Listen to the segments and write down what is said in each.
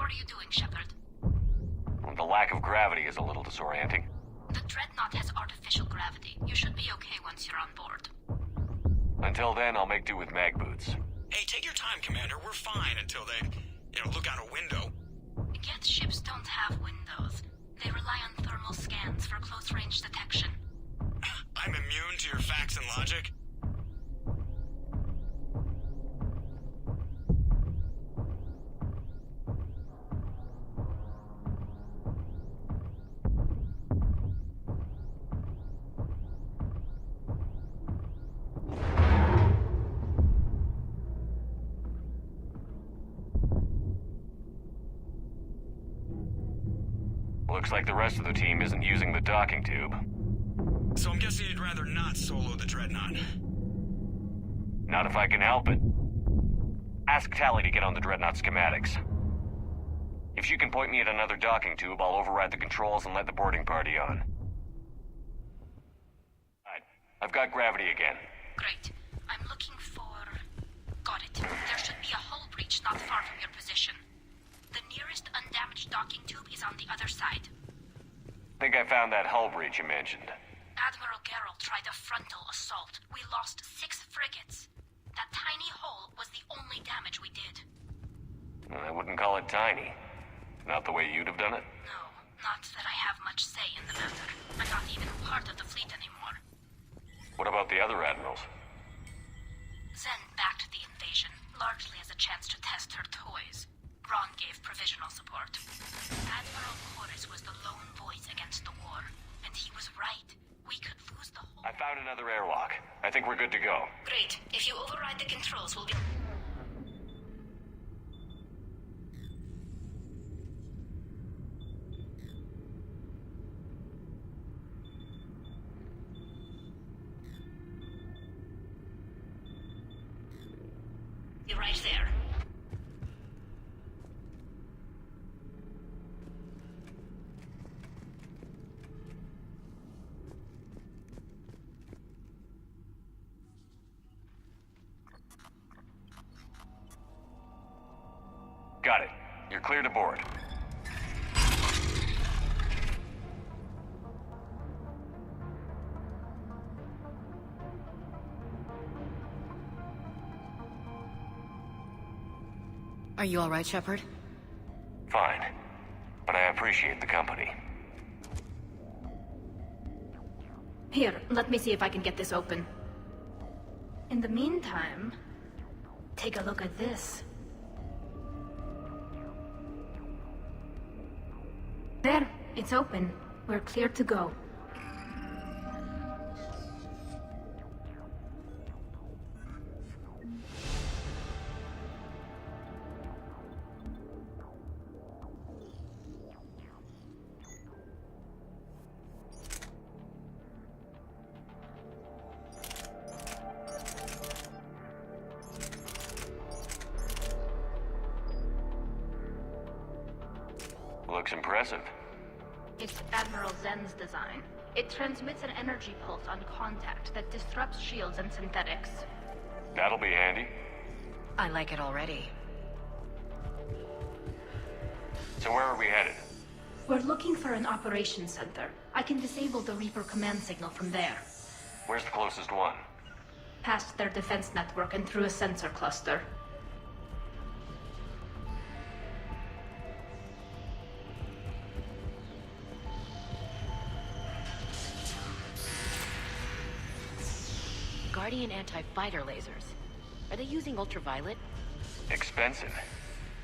are you doing, Shepard? The lack of gravity is a little disorienting. The Dreadnought has artificial gravity. You should be okay once you're on board. Until then, I'll make do with mag boots. Hey, take your time, Commander. We're fine until they, look out a window. Geth ships don't have windows. They rely on thermal scans for close-range detection. I'm immune to your facts and logic? Looks like the rest of the team isn't using the docking tube. So I'm guessing you'd rather not solo the Dreadnought. Not if I can help it. Ask Tally to get on the Dreadnought schematics. If she can point me at another docking tube, I'll override the controls and let the boarding party on. Alright, I've got gravity again. Great. I'm looking for... Got it. There should be a hull breach not far from your position. The nearest undamaged docking tube is on the other side. Think I found that hull breach you mentioned. Admiral Geralt tried a frontal assault. We lost 6 frigates. That tiny hole was the only damage we did. I wouldn't call it tiny. Not the way you'd have done it? No, not that I have much say in the matter. I'm not even part of the fleet anymore. What about the other admirals? Zen backed the invasion, largely as a chance to test her toys. Ron gave provisional support. Admiral Corus was the lone voice against the war, and he was right. We could lose the whole... I found another airlock. I think we're good to go. Great. If you override the controls, we'll be... You're right there. Got it. You're clear to board. Are you all right, Shepard? Fine. But I appreciate the company. Here, let me see if I can get this open. In the meantime, take a look at this. There, it's open. We're clear to go. Looks impressive. It's Admiral Zen's design. It transmits an energy pulse on contact that disrupts shields and synthetics. That'll be handy. I like it already. So where are we headed? We're looking for an operations center. I can disable the Reaper command signal from there. Where's the closest one? Past their defense network and through a sensor cluster. Guardian anti-fighter lasers. Are they using ultraviolet? Expensive.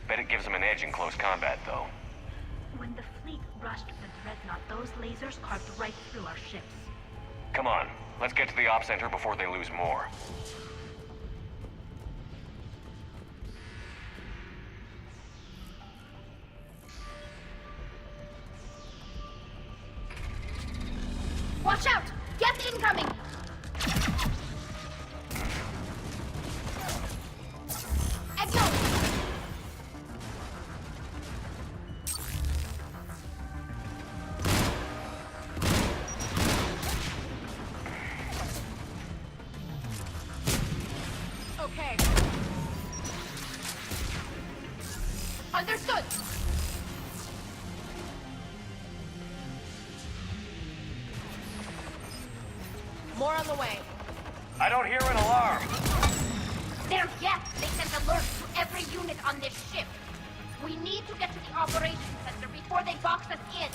Bet it gives them an edge in close combat, though. When the fleet rushed the Dreadnought, those lasers carved right through our ships. Come on, let's get to the op center before they lose more. Watch out! Get incoming! Exo! Okay. Understood! More on the way. I don't hear an alarm. They're Geth. They sent alerts to every unit on this ship. We need to get to the operations center before they box us in.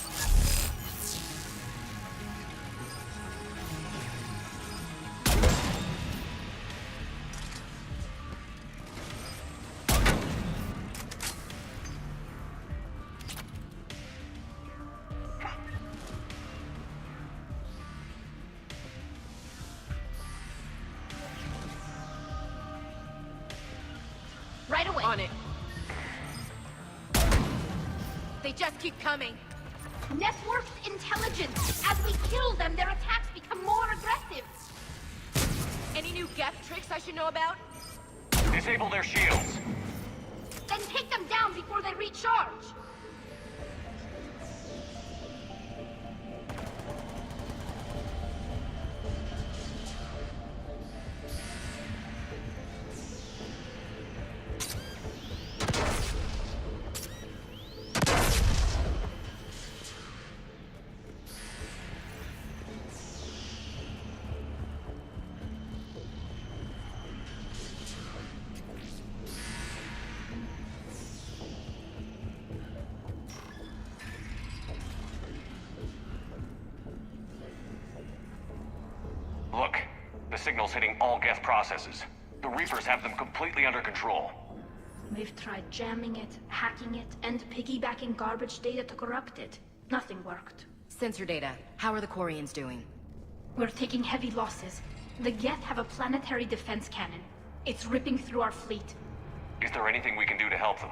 Right away. On it. They just keep coming. Networked intelligence. As we kill them, their attacks become more aggressive. Any new Geth tricks I should know about? Disable their shields. Then take them down before they recharge. Look, the signal's hitting all Geth processes. The Reapers have them completely under control. We've tried jamming it, hacking it, and piggybacking garbage data to corrupt it. Nothing worked. Sensor data. How are the Quarians doing? We're taking heavy losses. The Geth have a planetary defense cannon. It's ripping through our fleet. Is there anything we can do to help them?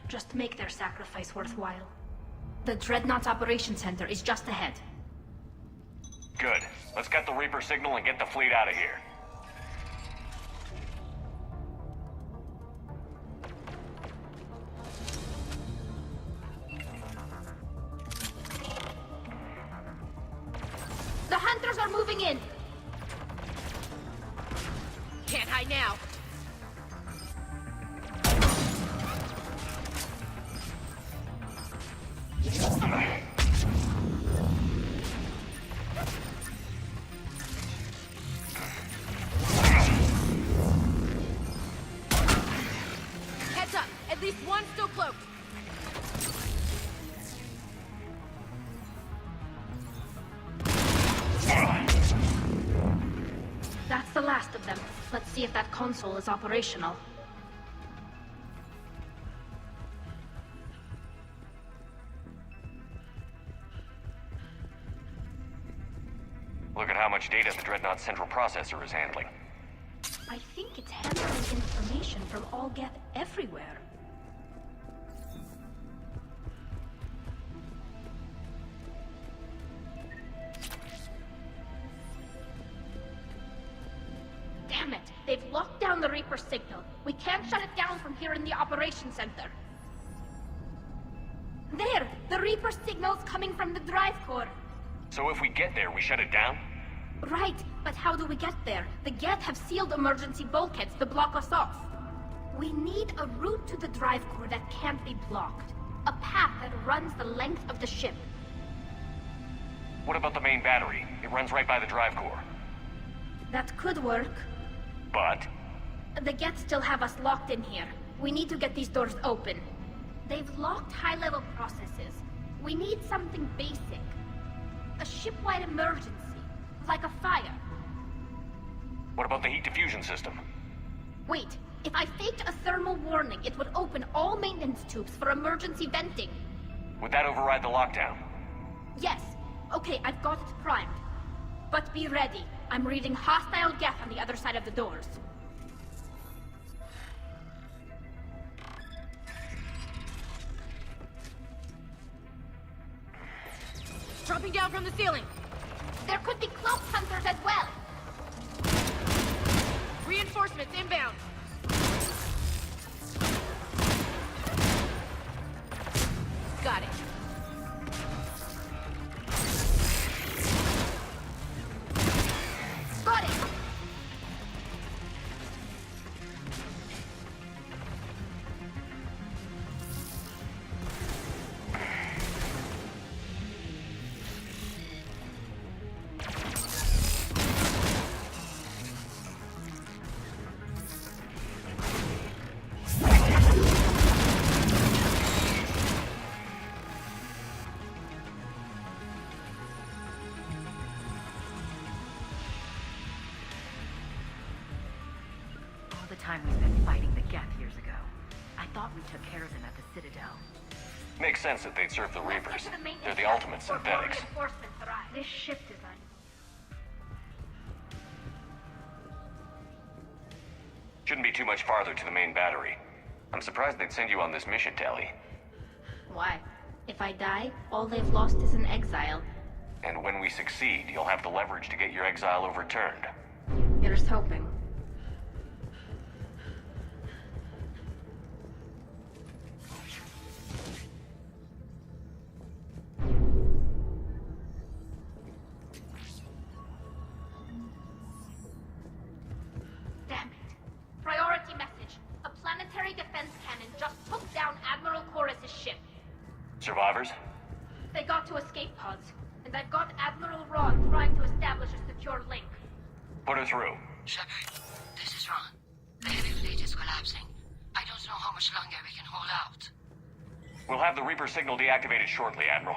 Just make their sacrifice worthwhile. The Dreadnought's operation center is just ahead. Good. Let's get the Reaper signal and get the fleet out of here. The hunters are moving in! Can't hide now. Heads up! At least one still cloaked. That's the last of them. Let's see if that console is operational. Look at how much data the Dreadnought's central processor is handling. I think it's handling information from all Geth everywhere. Damn it! They've locked down the Reaper signal. We can't shut it down from here in the operation center. There! The Reaper signal's coming from the drive core. So if we get there, we shut it down? Right, but how do we get there? The Geth have sealed emergency bulkheads to block us off. We need a route to the drive core that can't be blocked. A path that runs the length of the ship. What about the main battery? It runs right by the drive core. That could work. But The Geth still have us locked in here. We need to get these doors open. They've locked high-level processes. We need something basic. A ship-wide emergency. Like a fire. what about the heat diffusion system? Wait, if I faked a thermal warning, it would open all maintenance tubes for emergency venting. Would that override the lockdown? Yes. Okay, I've got it primed. But be ready. I'm reading hostile Geth on the other side of the doors. Dropping down from the ceiling. There could be cloaked hunters as well. Reinforcements inbound. Got it. Got it! time we spent fighting the Geth years ago. I thought we took care of them at the Citadel. Makes sense that they'd serve the Reapers. They're the ultimate synthetics. This ship design. Shouldn't be too much farther to the main battery. I'm surprised they'd send you on this mission, Tali. Why? If I die, all they've lost is an exile. And when we succeed, you'll have the leverage to get your exile overturned. Here's hoping. Damn it. Priority message. A planetary defense cannon just took down Admiral Chorus's ship. Survivors? They got to escape pods, and I've got Admiral Ron trying to establish a secure link. Put her through. Shepard, this is Ron. The heavy fleet is collapsing. I don't know how much longer we can hold out. We'll have the Reaper signal deactivated shortly, Admiral.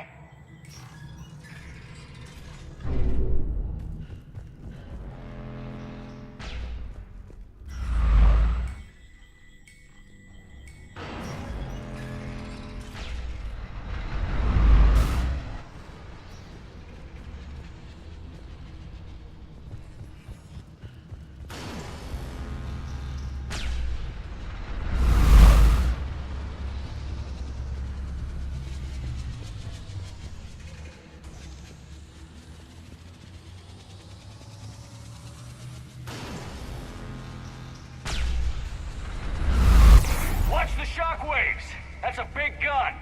Watch the shockwaves! That's a big gun!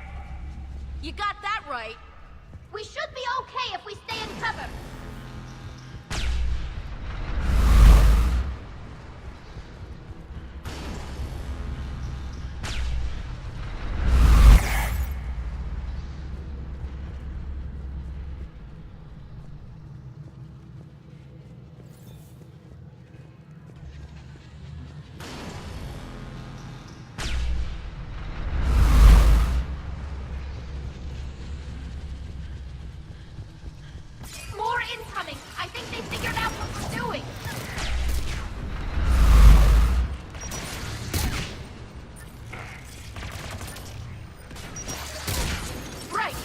You got that right. We should be okay if we stay in cover. More incoming! I think they figured out what we're doing! Right!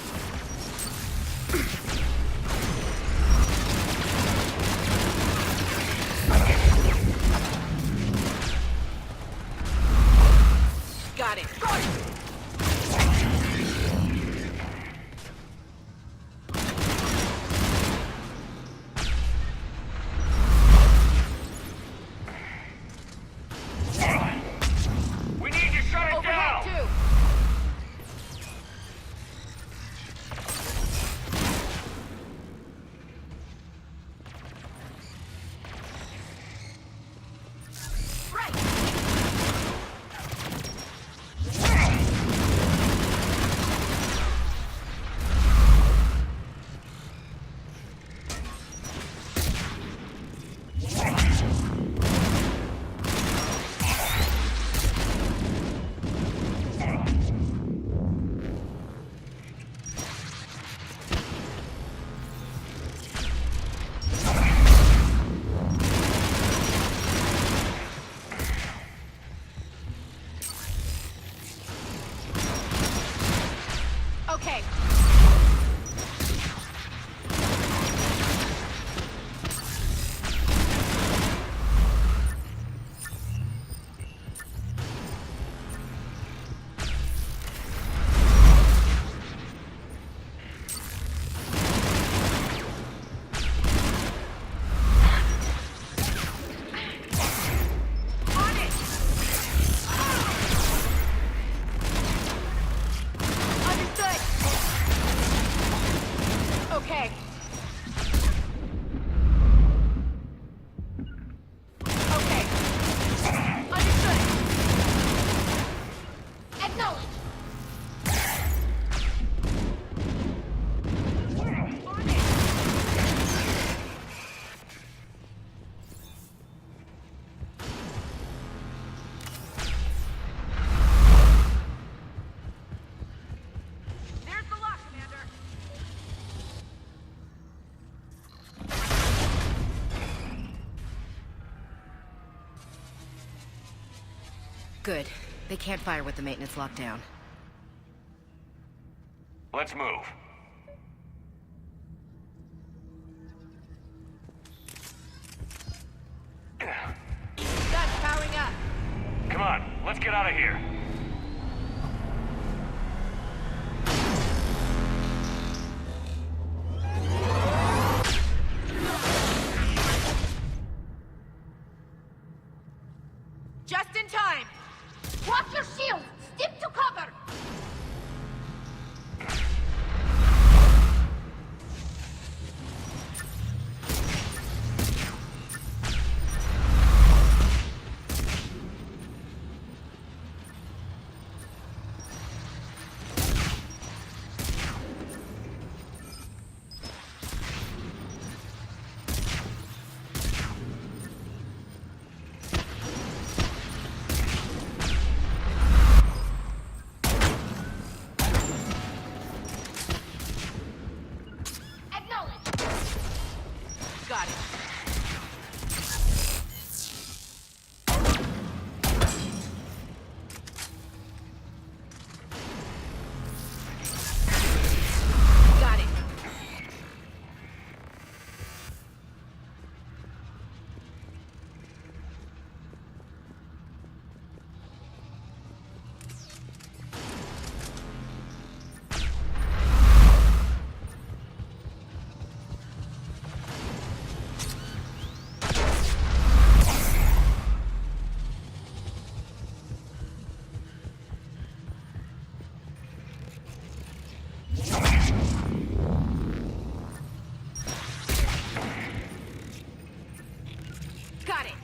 Got it. Good. They can't fire with the maintenance lockdown. Let's move. That's powering up. Come on, let's get out of here. Just in time. Watch your shield! Stick to cover! Got it. Got it. Got it.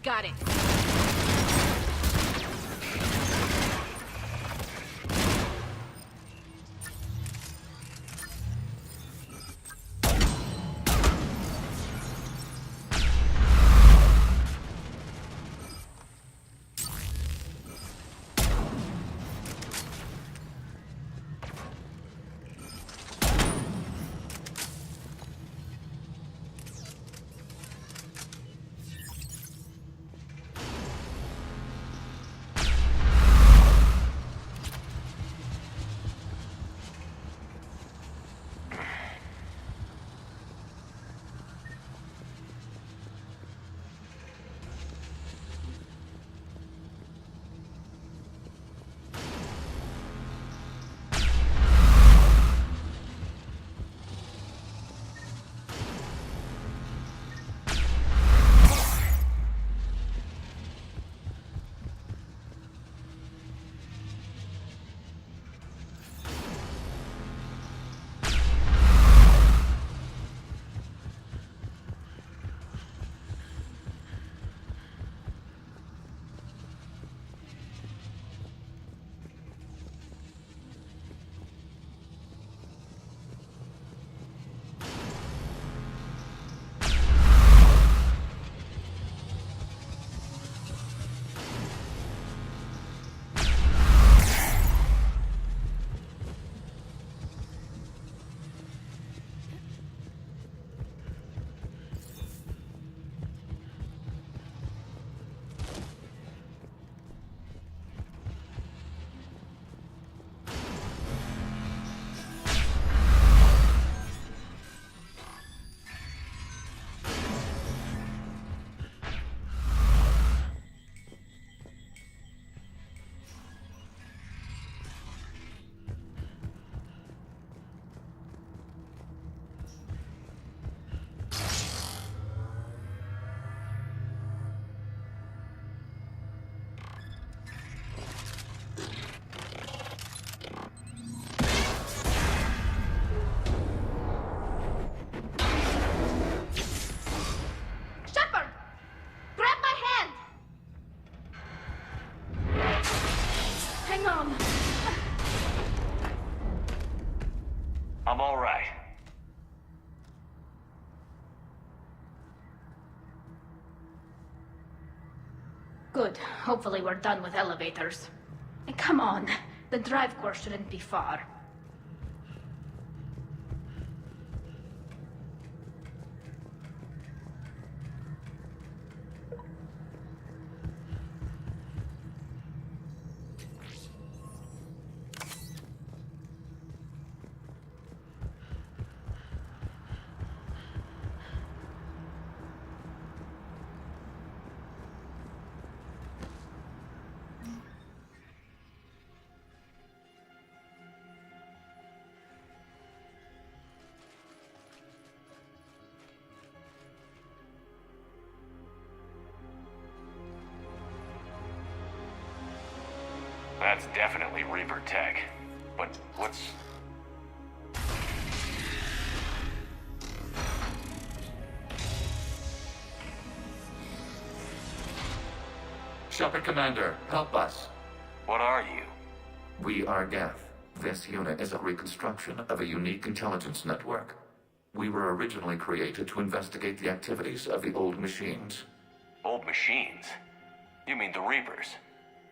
Got it. some! I'm all right. Good. Hopefully we're done with elevators. And come on, the drive course shouldn't be far. That's definitely Reaper tech. But what's... Shepard Commander, help us. What are you? We are Geth. This unit is a reconstruction of a unique intelligence network. We were originally created to investigate the activities of the old machines. Old machines? You mean the Reapers?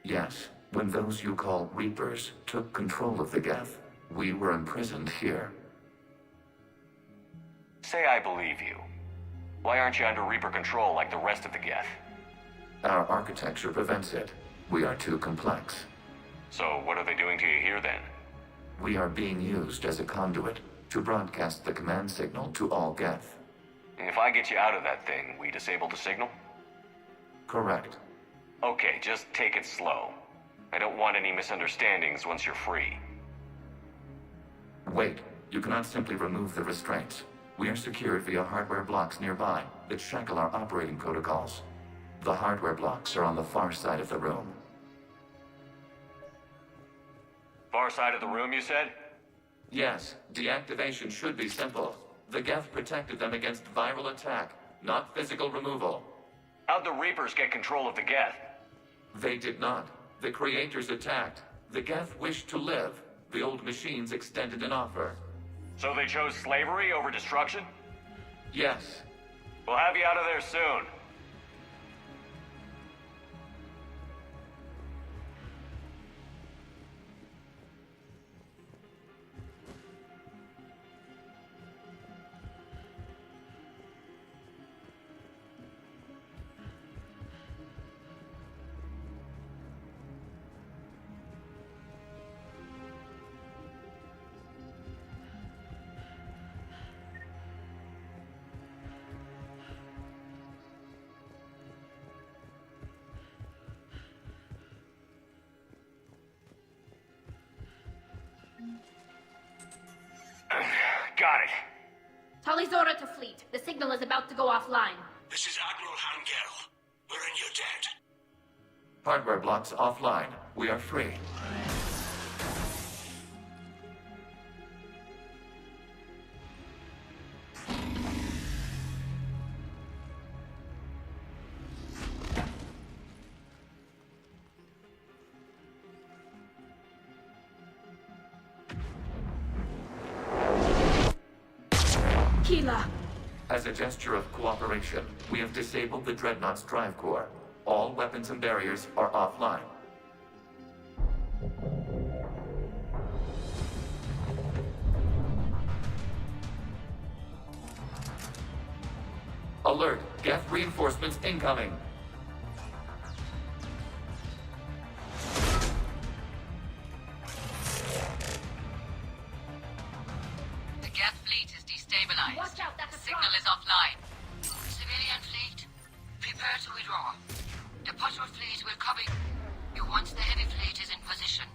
Yes, when those you call Reapers took control of the Geth, we were imprisoned here. Say I believe you. Why aren't you under Reaper control like the rest of the Geth? Our architecture prevents it. We are too complex. So what are they doing to you here then? We are being used as a conduit to broadcast the command signal to all Geth. If I get you out of that thing, we disable the signal? Correct. Okay, just take it slow. I don't want any misunderstandings once you're free. Wait, you cannot simply remove the restraints. We are secured via hardware blocks nearby that shackle our operating protocols. The hardware blocks are on the far side of the room. Far side of the room, you said? Yes, deactivation should be simple. The Geth protected them against viral attack, not physical removal. How'd the Reapers get control of the Geth? They did not. The creators attacked. The Geth wished to live. The old machines extended an offer. So they chose slavery over destruction? Yes. We'll have you out of there soon. Got it. Talizora to fleet. The signal is about to go offline. This is Admiral Hangel. We're in your debt. Hardware blocks offline. We are free. Keela. As a gesture of cooperation, we have disabled the Dreadnought's drive core. All weapons and barriers are offline. Alert! Geth reinforcements incoming! The Geth fleet is destabilized. Watch out, that's a Signal truck. is offline. Civilian fleet, prepare to withdraw. The patrol fleet will cover you once the heavy fleet is in position.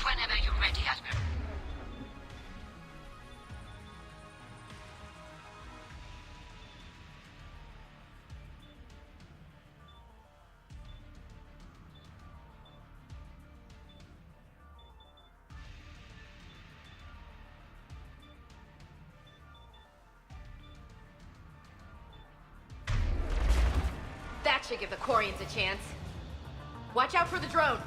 Whenever you're ready, Admiral. That should give the Quarians a chance. Watch out for the drone.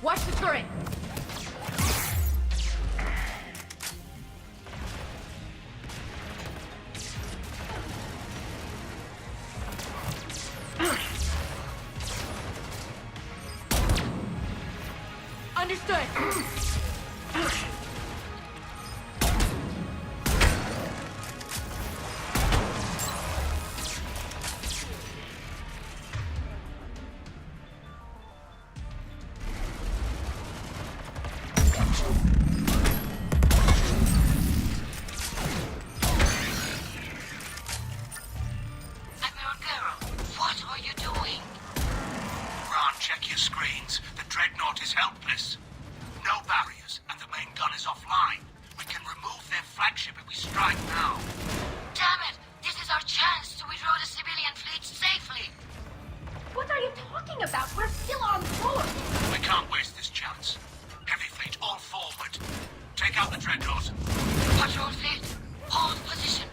Watch the turret! Understood! Admiral Carroll, what are you doing? Ron, check your screens. The dreadnought is helpless. No barriers, and the main gun is offline. We can remove their flagship if we strike now. Damn it! This is our chance to withdraw the civilian fleet safely. What are you talking about? We're still on board! We can't waste this chance. Heavy fleet, all forward. Take out the dreadnought. Patrol fleet, hold position.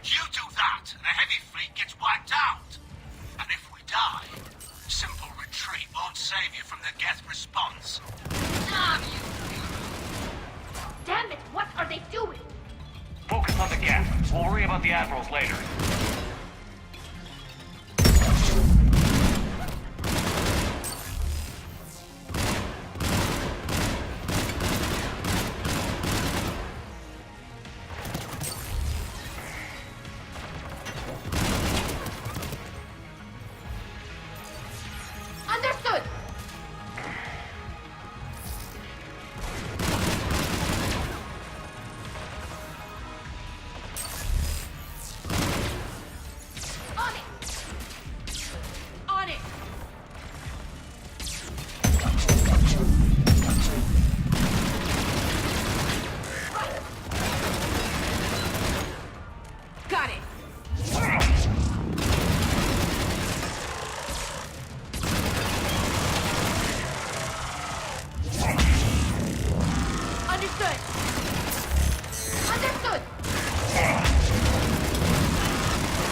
You do that, and the heavy fleet gets wiped out. And if we die, simple retreat won't save you from the Geth response. Damn you! Damn it, what are they doing? Focus on the gap. We'll worry about the admirals later. Understood! On it! On it! Got it! Understood! Understood!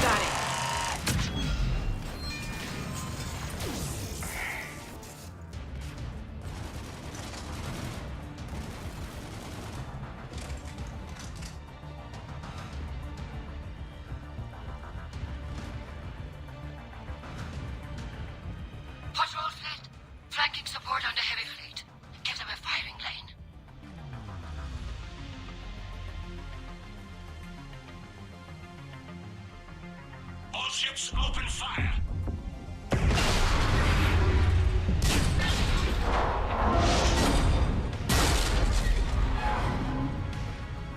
Got it. Patrol fleet, flanking support on the heavy fleet. Give them a firing lane. All ships open fire.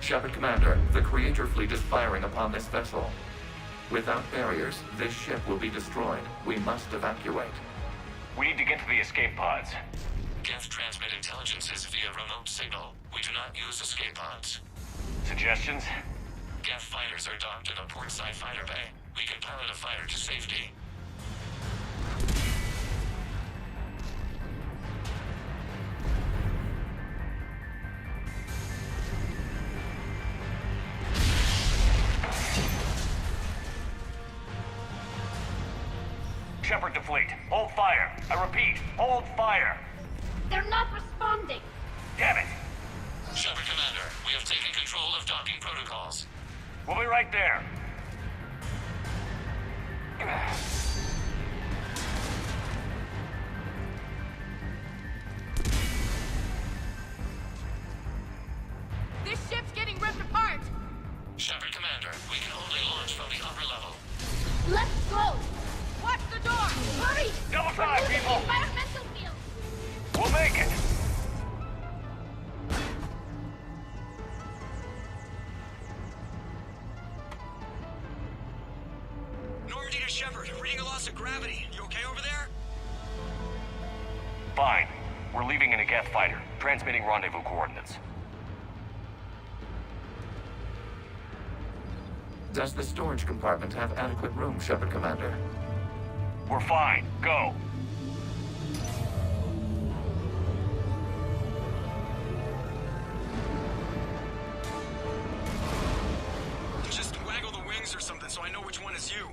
Shepard Commander, the Creator fleet is firing upon this vessel. Without barriers, this ship will be destroyed. We must evacuate. We need to get to the escape pods. Geth transmit intelligences via remote signal. We do not use escape pods. Suggestions? Geth fighters are docked in a portside fighter bay. We can pilot a fighter to safety. Shepard to fleet. Hold fire. I repeat, hold fire. They're not responding! Damn it. Shepard Commander, we have taken control of docking protocols. We'll be right there. This ship's getting ripped apart! Shepard Commander, we can only launch from the upper level. Let's go! Watch the door! Hurry! Double time, people! Environmental field! We'll make it. Ready to Shepard. Reading a loss of gravity. You okay over there? Fine. We're leaving in a Geth fighter, transmitting rendezvous coordinates. Does the storage compartment have adequate room, Shepard Commander? We're fine. Go. Just waggle the wings or something so I know which one is you.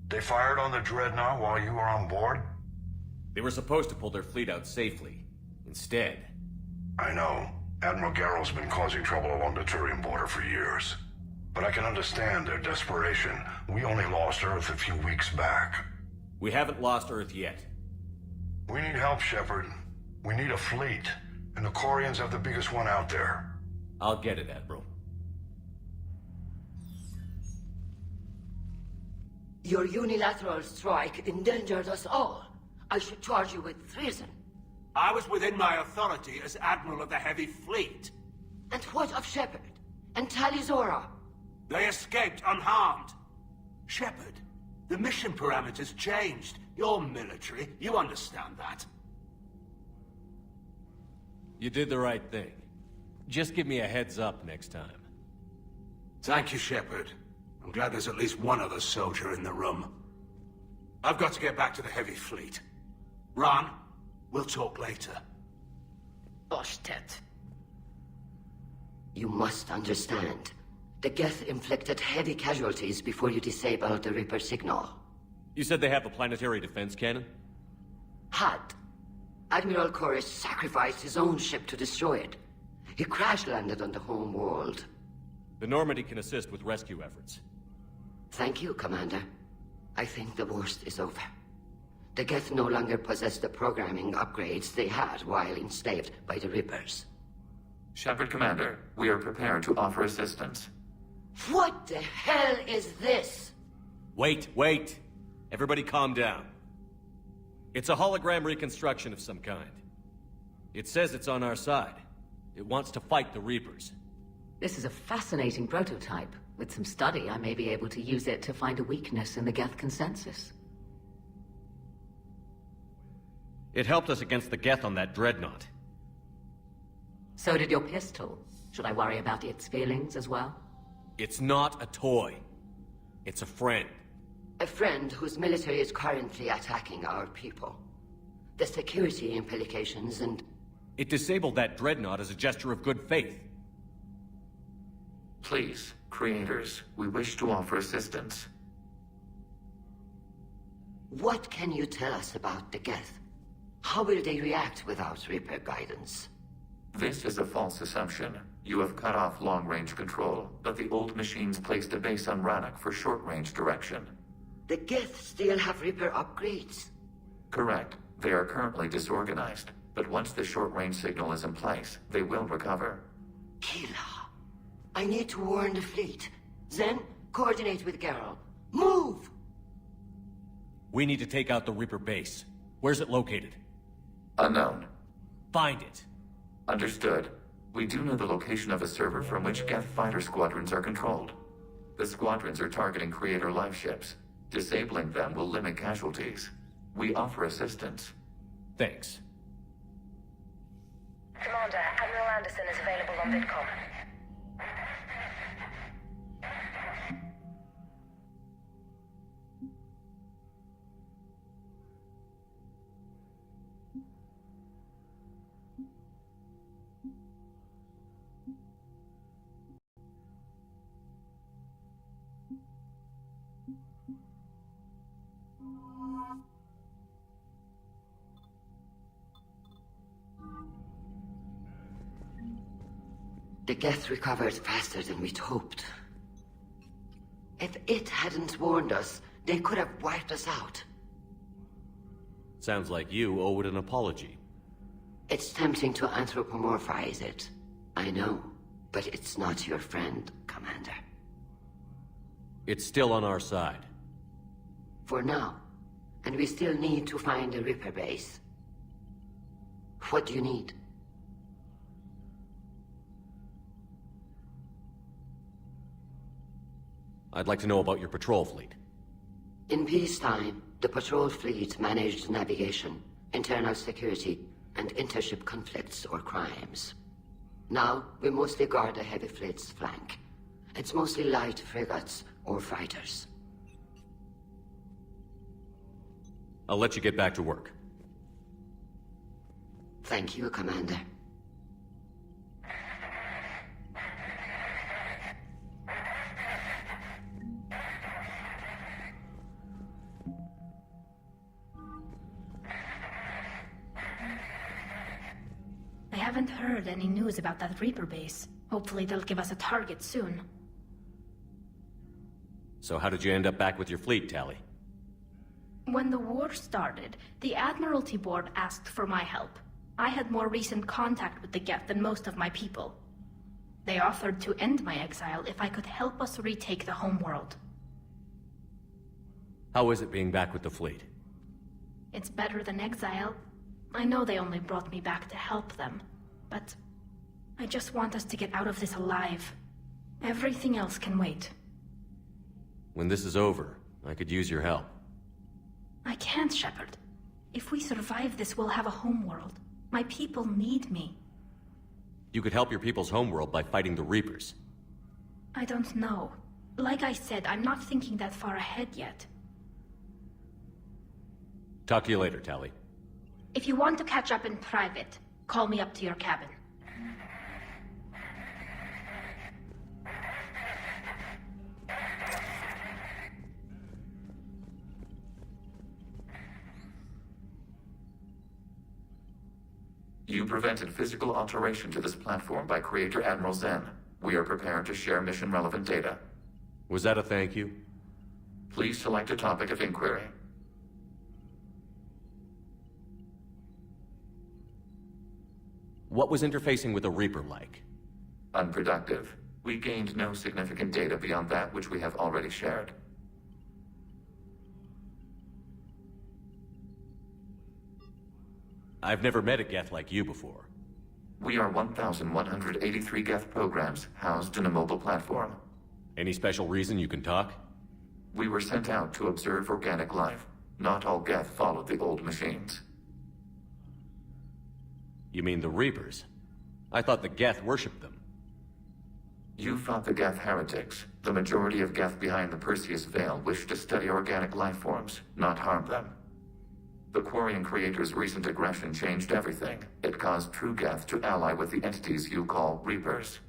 They fired on the Dreadnought while you were on board? They were supposed to pull their fleet out safely. Instead... I know. Admiral Garrow's been causing trouble along the Turian border for years. But I can understand their desperation. We only lost Earth a few weeks back. We haven't lost Earth yet. We need help, Shepard. We need a fleet. And the Corians have the biggest one out there. I'll get it, Admiral. Your unilateral strike endangered us all. I should charge you with treason. I was within my authority as Admiral of the Heavy Fleet. And what of Shepard? And Talizora? They escaped unharmed. Shepard, the mission parameters changed. You're military, you understand that. You did the right thing. Just give me a heads up next time. Thank you, Shepard. I'm glad there's at least one other soldier in the room. I've got to get back to the Heavy Fleet. Ron, we'll talk later. Oshtet. You must understand. The Geth inflicted heavy casualties before you disabled the Reaper signal. You said they have a planetary defense cannon? Had. Admiral Koris sacrificed his own ship to destroy it. He crash-landed on the home world. The Normandy can assist with rescue efforts. Thank you, Commander. I think the worst is over. The Geth no longer possess the programming upgrades they had while enslaved by the Reapers. Shepard Commander, we are prepared to offer assistance. What the hell is this? Wait. Everybody calm down. It's a hologram reconstruction of some kind. It says it's on our side. It wants to fight the Reapers. This is a fascinating prototype. With some study, I may be able to use it to find a weakness in the Geth consensus. It helped us against the Geth on that Dreadnought. So did your pistol. Should I worry about its feelings as well? It's not a toy. It's a friend. A friend whose military is currently attacking our people. The security implications and... It disabled that Dreadnought as a gesture of good faith. Please, creators, we wish to offer assistance. What can you tell us about the Geth? How will they react without Reaper guidance? This is a false assumption. You have cut off long-range control, but the old machines placed a base on Rannoch for short-range direction. The Geth still have Reaper upgrades? Correct. They are currently disorganized, but once the short-range signal is in place, they will recover. Kila, I need to warn the fleet. Then, coordinate with Garrow. Move! We need to take out the Reaper base. Where's it located? Unknown. Find it. Understood. We do know the location of a server from which Geth fighter squadrons are controlled. The squadrons are targeting Creator life ships. Disabling them will limit casualties. We offer assistance. Thanks. Commander, Admiral Anderson is available on VidCom. The Geth recovered faster than we'd hoped. If it hadn't warned us, They could have wiped us out. Sounds like you owe it an apology. It's tempting to anthropomorphize it. I know, but it's not your friend, Commander. It's still on our side. For now. And we still need to find a Reaper base. What do you need? I'd like to know about your patrol fleet. In peacetime, the patrol fleet managed navigation, internal security, and intership conflicts or crimes. Now, we mostly guard the heavy fleet's flank. It's mostly light frigates or fighters. I'll let you get back to work. Thank you, Commander. I haven't heard any news about that Reaper base. Hopefully they'll give us a target soon. So how did you end up back with your fleet, Tally? When the war started, the Admiralty Board asked for my help. I had more recent contact with the Geth than most of my people. They offered to end my exile if I could help us retake the homeworld. How is it being back with the fleet? It's better than exile. I know they only brought me back to help them, but I just want us to get out of this alive. Everything else can wait. When this is over, I could use your help. I can't, Shepard. If we survive this, we'll have a homeworld. My people need me. You could help your people's homeworld by fighting the Reapers. I don't know. Like I said, I'm not thinking that far ahead yet. Talk to you later, Tally. If you want to catch up in private, call me up to your cabin. You prevented physical alteration to this platform by Creator Admiral Zen. We are prepared to share mission-relevant data. Was that a thank you? Please select a topic of inquiry. What was interfacing with a Reaper like? Unproductive. We gained no significant data beyond that which we have already shared. I've never met a Geth like you before. We are 1,183 Geth programs housed in a mobile platform. Any special reason you can talk? We were sent out to observe organic life. Not all Geth followed the old machines. You mean the Reapers? I thought the Geth worshipped them. You fought the Geth heretics. The majority of Geth behind the Perseus Veil wished to study organic life forms, not harm them. The Quarian creator's recent aggression changed everything. It caused true Geth to ally with the entities you call Reapers.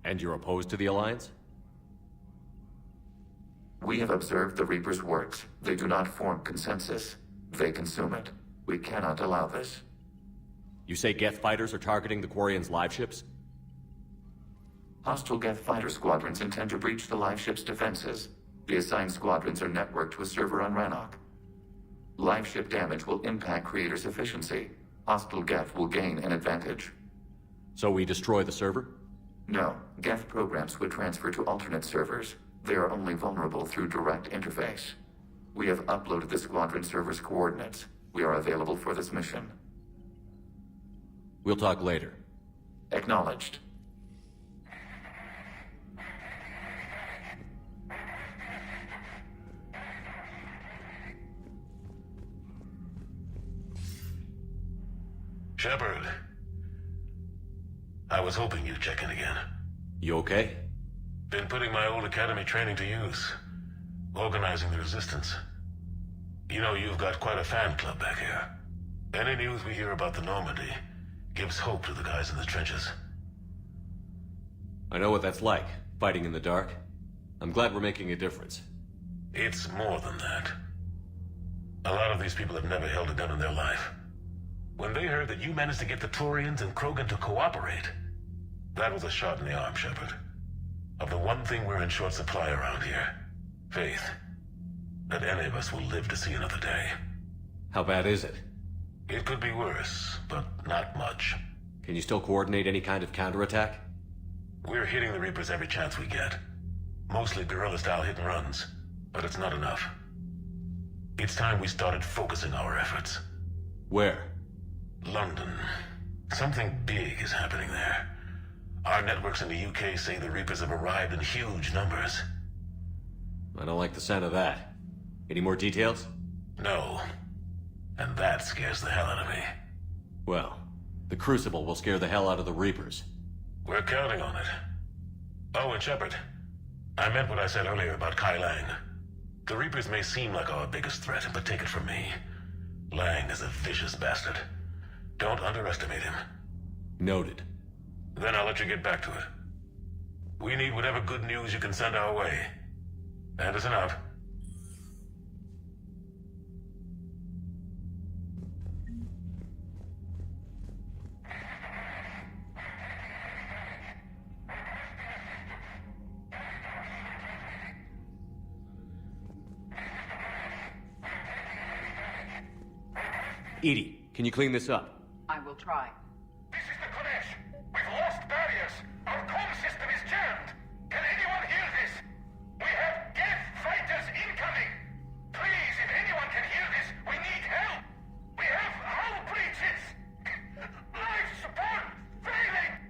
And you're opposed to the Alliance? We have observed the Reapers' works. They do not form consensus. They consume it. We cannot allow this. You say Geth fighters are targeting the Quarians' live ships? Hostile Geth fighter squadrons intend to breach the live ship's defenses. The assigned squadrons are networked to a server on Rannoch. Live ship damage will impact Creator's efficiency. Hostile Geth will gain an advantage. So we destroy the server? No. Geth programs would transfer to alternate servers. They are only vulnerable through direct interface. We have uploaded the squadron server's coordinates. We are available for this mission. We'll talk later. Acknowledged. Shepard. I was hoping you'd check in again. You okay? Been putting my old academy training to use. Organizing the resistance. You know, you've got quite a fan club back here. Any news we hear about the Normandy gives hope to the guys in the trenches. I know what that's like, fighting in the dark. I'm glad we're making a difference. It's more than that. A lot of these people have never held a gun in their life. When they heard that you managed to get the Turians and Krogan to cooperate, that was a shot in the arm, Shepard. Of the one thing we're in short supply around here, faith. that any of us will live to see another day. How bad is it? It could be worse, but not much. Can you still coordinate any kind of counterattack? We're hitting the Reapers every chance we get. Mostly guerrilla-style hit-and-runs, but it's not enough. It's time we started focusing our efforts. Where? London. Something big is happening there. Our networks in the UK say the Reapers have arrived in huge numbers. I don't like the sound of that. Any more details? No. And that scares the hell out of me. Well, the Crucible will scare the hell out of the Reapers. We're counting on it. Oh, and Shepard. I meant what I said earlier about Kai Lang. The Reapers may seem like our biggest threat, but take it from me. Lang is a vicious bastard. Don't underestimate him. Noted. Then I'll let you get back to it. We need whatever good news you can send our way. Anderson out. Edie, can you clean this up? I will try. This is the Kodesh. We've lost barriers. Our comm system is jammed. Can anyone hear this? We have Geth fighters incoming. Please, if anyone can hear this, we need help. We have hull breaches. Life support failing.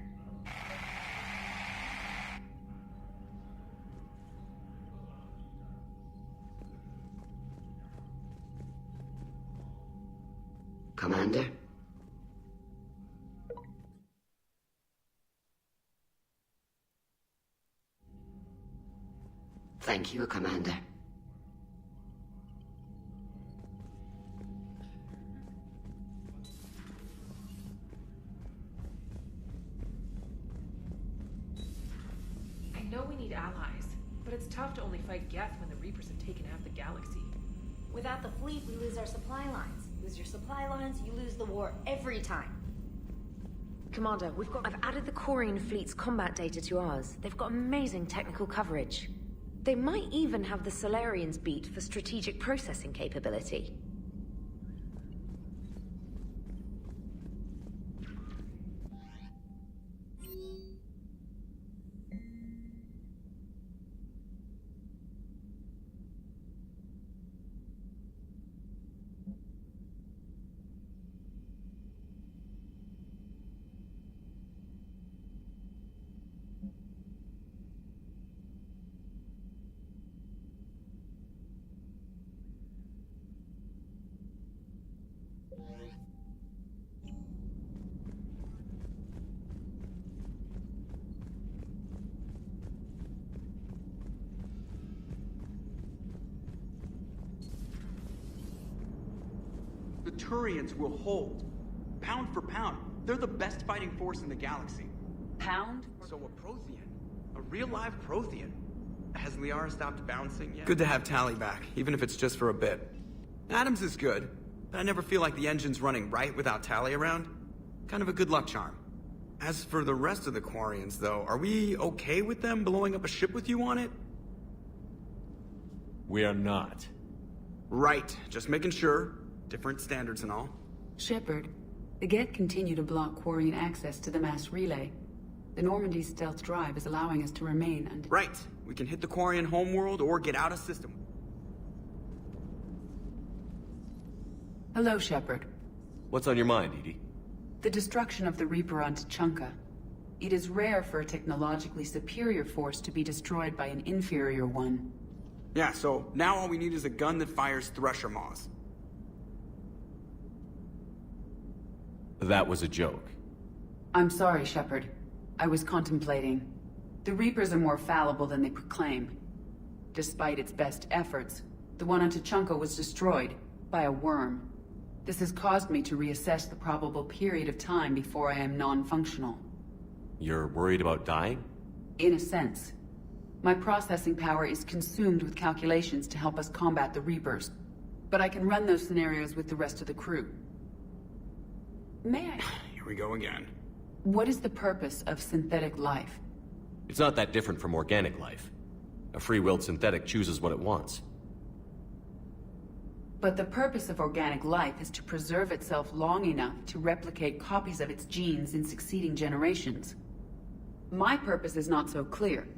Commander? Thank you, Commander. I know we need allies, but it's tough to only fight Geth when the Reapers have taken half the galaxy. Without the fleet, we lose our supply lines. Lose your supply lines, you lose the war every time. Commander, I've added the Corian fleet's combat data to ours. They've got amazing technical coverage. They might even have the Solarians beat for strategic processing capability. The Turians will hold. Pound for pound, they're the best fighting force in the galaxy. Pound? So a Prothean. A real live Prothean. Has Liara stopped bouncing yet? Good to have Tally back, even if it's just for a bit. Adams is good, but I never feel like the engine's running right without Tally around. Kind of a good luck charm. As for the rest of the Quarians, though, are we okay with them blowing up a ship with you on it? We are not. Right, just making sure. Different standards and all. Shepard, the Geth continue to block Quarian access to the mass relay. The Normandy stealth drive is allowing us to remain and... Right. We can hit the Quarian homeworld or get out of system. Hello, Shepard. What's on your mind, Edie? The destruction of the Reaper on Tuchanka. It is rare for a technologically superior force to be destroyed by an inferior one. Yeah, so now all we need is a gun that fires Thresher Maws. That was a joke. I'm sorry, Shepard. I was contemplating. The Reapers are more fallible than they proclaim. Despite its best efforts, the one on Tuchanka was destroyed by a worm. This has caused me to reassess the probable period of time before I am non-functional. You're worried about dying? In a sense. My processing power is consumed with calculations to help us combat the Reapers. But I can run those scenarios with the rest of the crew. May I? Here we go again. What is the purpose of synthetic life? It's not that different from organic life. A free-willed synthetic chooses what it wants. But the purpose of organic life is to preserve itself long enough to replicate copies of its genes in succeeding generations. My purpose is not so clear.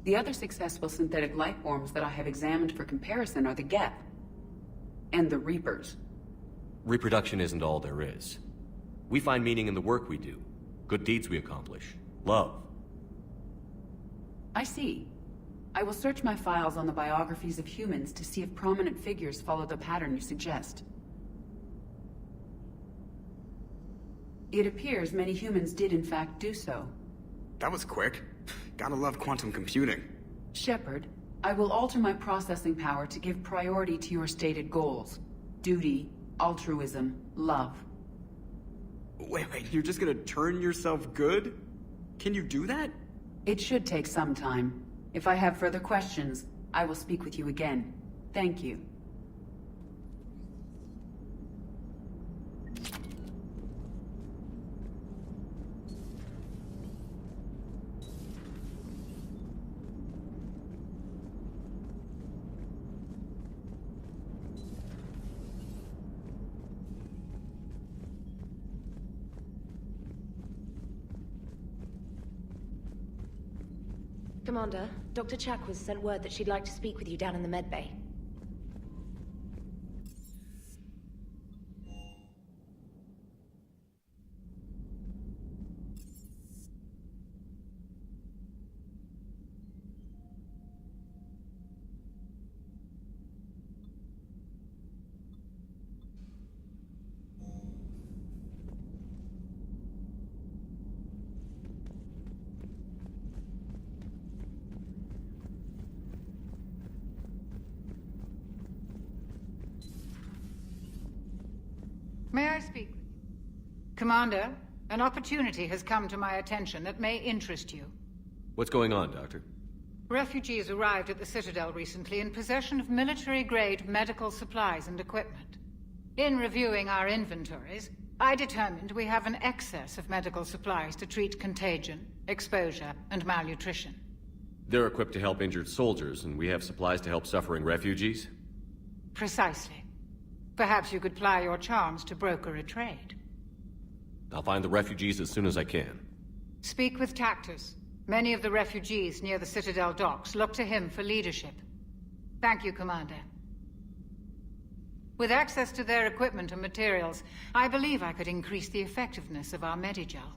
The other successful synthetic life forms that I have examined for comparison are the Geth and the Reapers. Reproduction isn't all there is. We find meaning in the work we do, good deeds we accomplish, love. I see. I will search my files on the biographies of humans to see if prominent figures follow the pattern you suggest. It appears many humans did in fact do so. That was quick. Gotta love quantum computing. Shepard, I will alter my processing power to give priority to your stated goals. Duty, altruism, love. Wait, you're just gonna turn yourself good? Can you do that? It should take some time. If I have further questions, I will speak with you again. Thank you. Commander, Dr. Chakwas sent word that she'd like to speak with you down in the med bay. May I speak? Commander, an opportunity has come to my attention that may interest you. What's going on, Doctor? Refugees arrived at the Citadel recently in possession of military-grade medical supplies and equipment. In reviewing our inventories, I determined we have an excess of medical supplies to treat contagion, exposure, and malnutrition. They're equipped to help injured soldiers, and we have supplies to help suffering refugees? Precisely. Perhaps you could ply your charms to broker a trade. I'll find the refugees as soon as I can. Speak with Tactus. Many of the refugees near the Citadel docks look to him for leadership. Thank you, Commander. With access to their equipment and materials, I believe I could increase the effectiveness of our Medigel.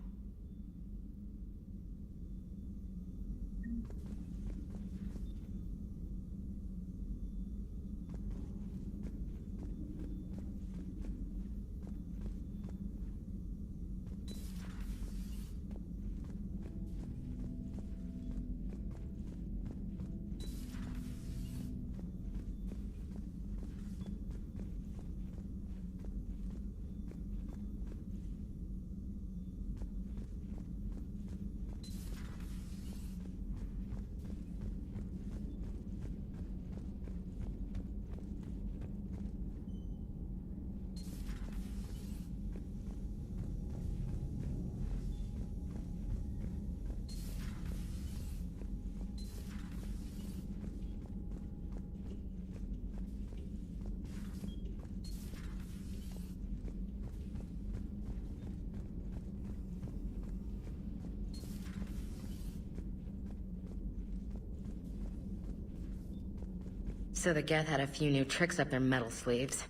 So the Geth had a few new tricks up their metal sleeves.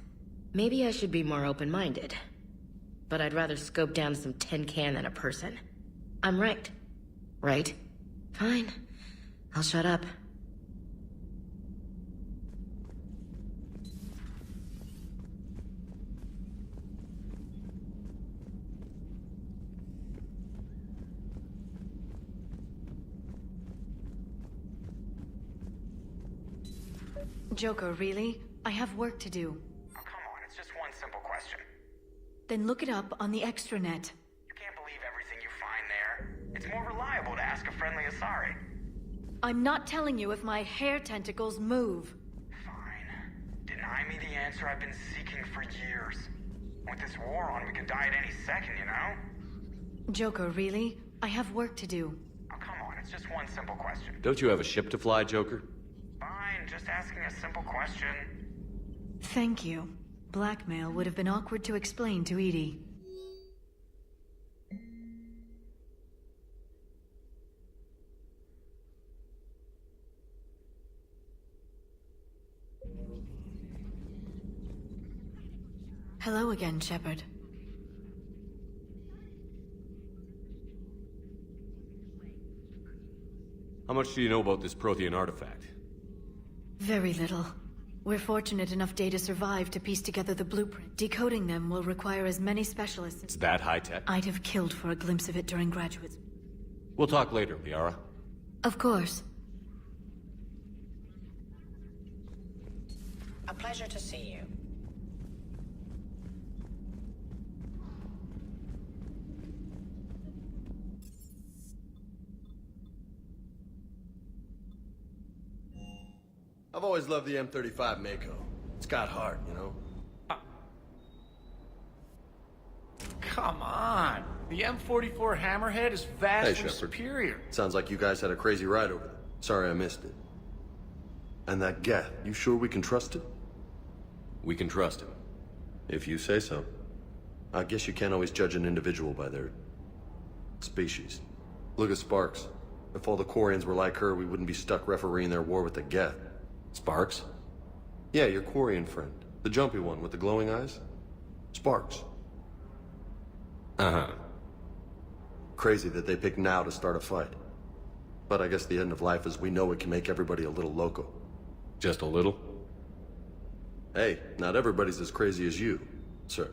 Maybe I should be more open-minded. But I'd rather scope down some tin can than a person. I'm right. Right? Fine. I'll shut up. Joker, really? I have work to do. Oh, come on, it's just one simple question. Then look it up on the extranet. You can't believe everything you find there. It's more reliable to ask a friendly Asari. I'm not telling you if my hair tentacles move. Fine. Deny me the answer I've been seeking for years. With this war on, we could die at any second, you know? Joker, really? I have work to do. Oh, come on, it's just one simple question. Don't you have a ship to fly, Joker? Fine, just asking a simple question. Thank you. Blackmail would have been awkward to explain to Edie. Hello again, Shepard. How much do you know about this Prothean artifact? Very little. We're fortunate enough Data survived to piece together the blueprint. Decoding them will require as many specialists. It's that high-tech? I'd have killed for a glimpse of it during graduate. We'll talk later, Liara. Of course. A pleasure to see you. I've always loved the M35 Mako. It's got heart, you know? Come on! The M44 Hammerhead is vastly Shepard. superior. Sounds like you guys had a crazy ride over there. Sorry I missed it. And that Geth, you sure we can trust it? We can trust him. If you say so. I guess you can't always judge an individual by their species. Look at Sparks. If all the Quarians were like her, we wouldn't be stuck refereeing their war with the Geth. Sparks? Yeah, your Quarian friend. The jumpy one with the glowing eyes. Sparks. Uh-huh. Crazy that they picked now to start a fight. But I guess the end of life as we know it can make everybody a little loco. Just a little? Hey, not everybody's as crazy as you, sir.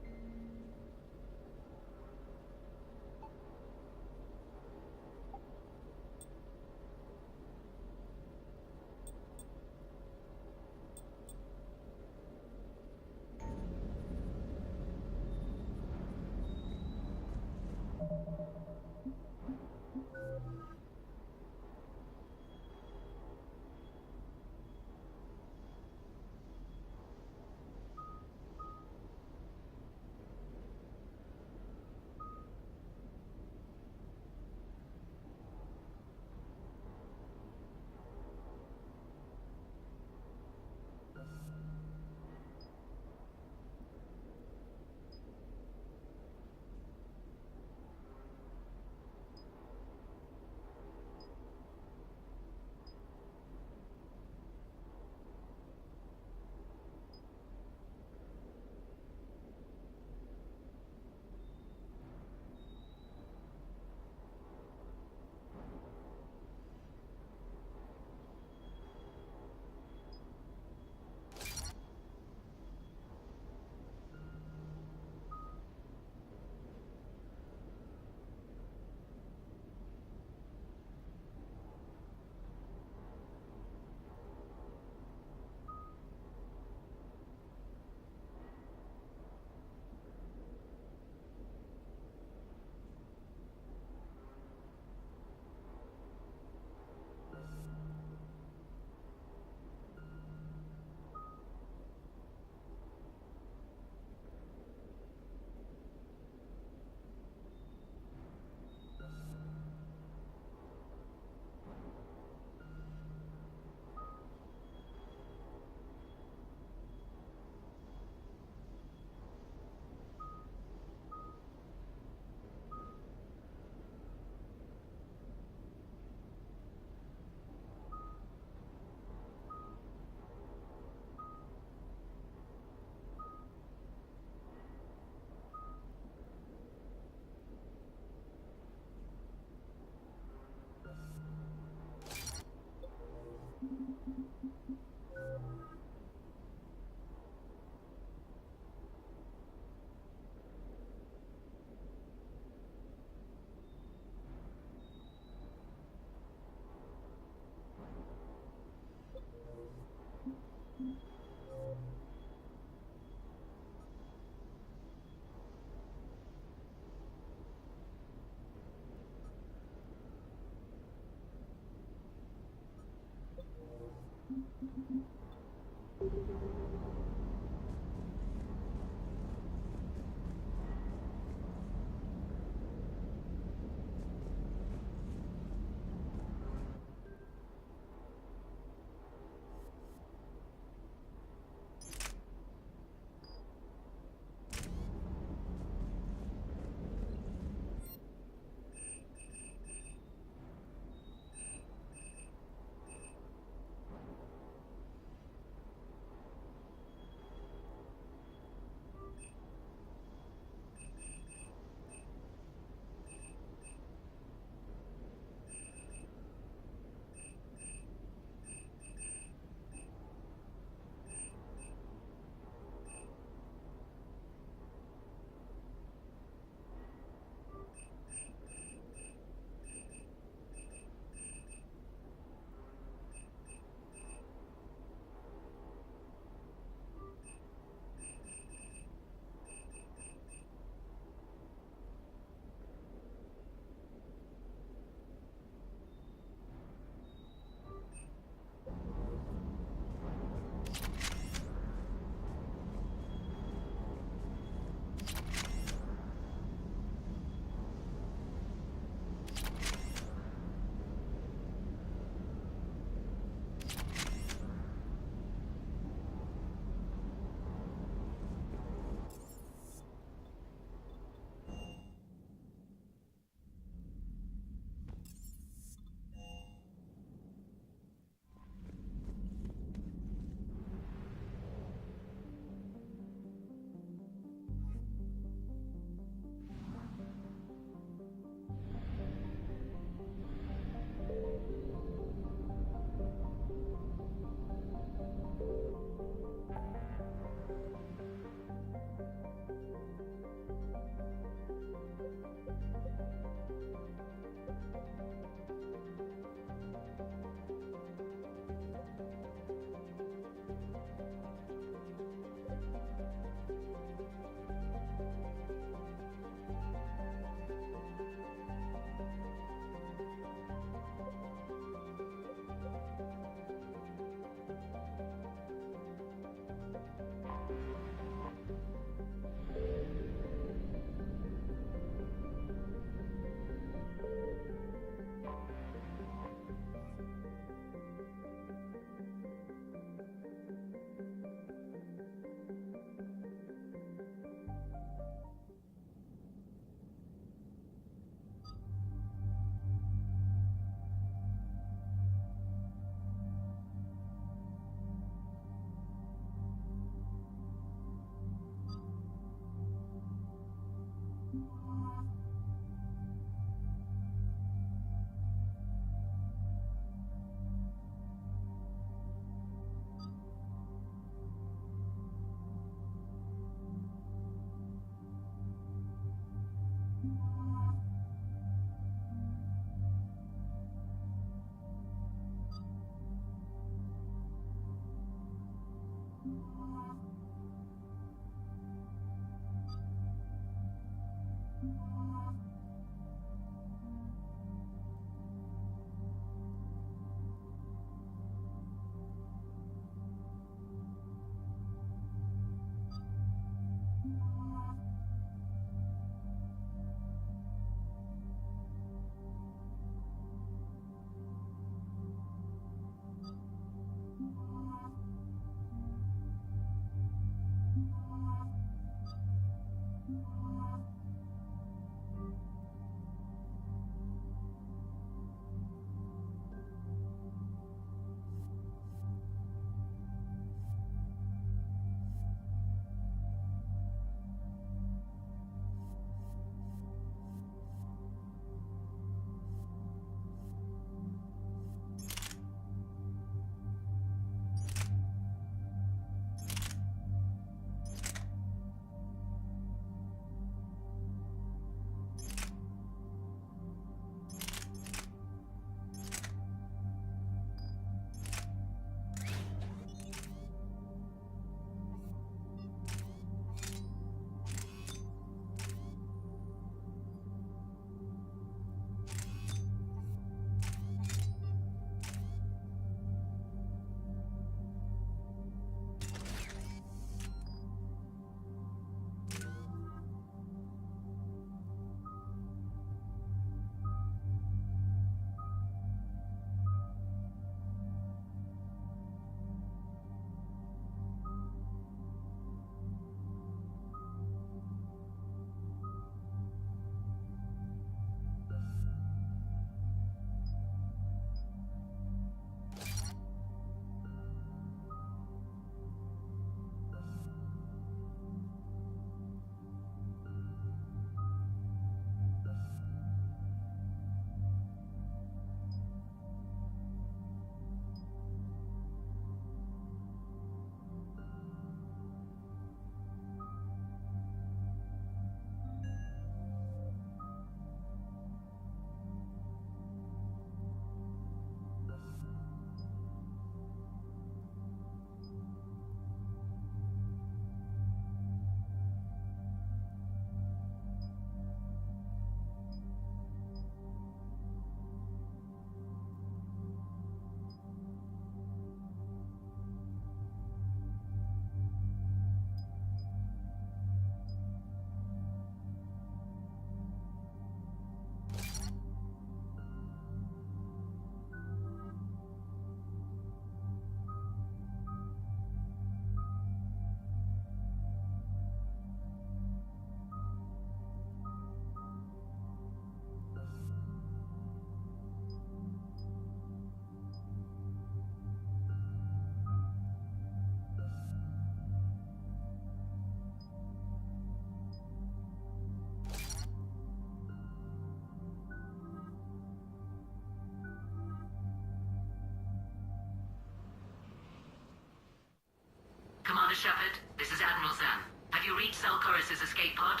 Shepard. This is Admiral Zan. Have you reached Selchoris' escape pod?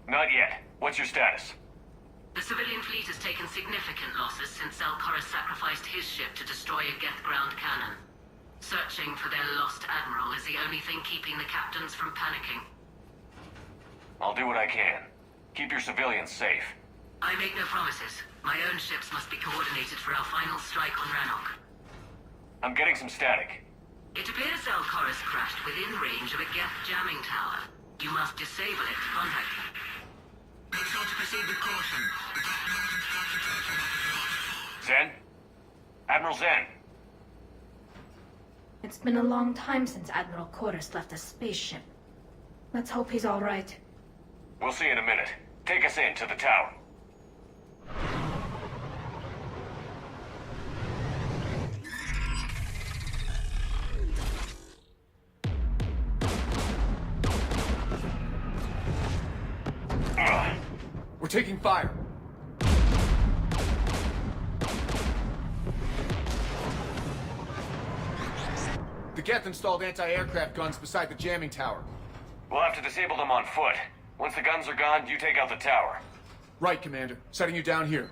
Not yet. What's your status? The civilian fleet has taken significant losses since Selchoris sacrificed his ship to destroy a Geth ground cannon. Searching for their lost admiral is the only thing keeping the captains from panicking. I'll do what I can. Keep your civilians safe. I make no promises. My own ships must be coordinated for our final strike on Rannoch. I'm getting some static. It appears Selchoris crashed within range of a Geth jamming tower. You must disable it to contact him. Make sure to proceed with caution. Zen? Admiral Zen? It's been a long time since Admiral Chorus left a spaceship. Let's hope he's all right. We'll see in a minute. Take us in to the tower. We're taking fire. The Geth installed anti-aircraft guns beside the jamming tower. We'll have to disable them on foot. Once the guns are gone, you take out the tower. Right, Commander. Setting you down here.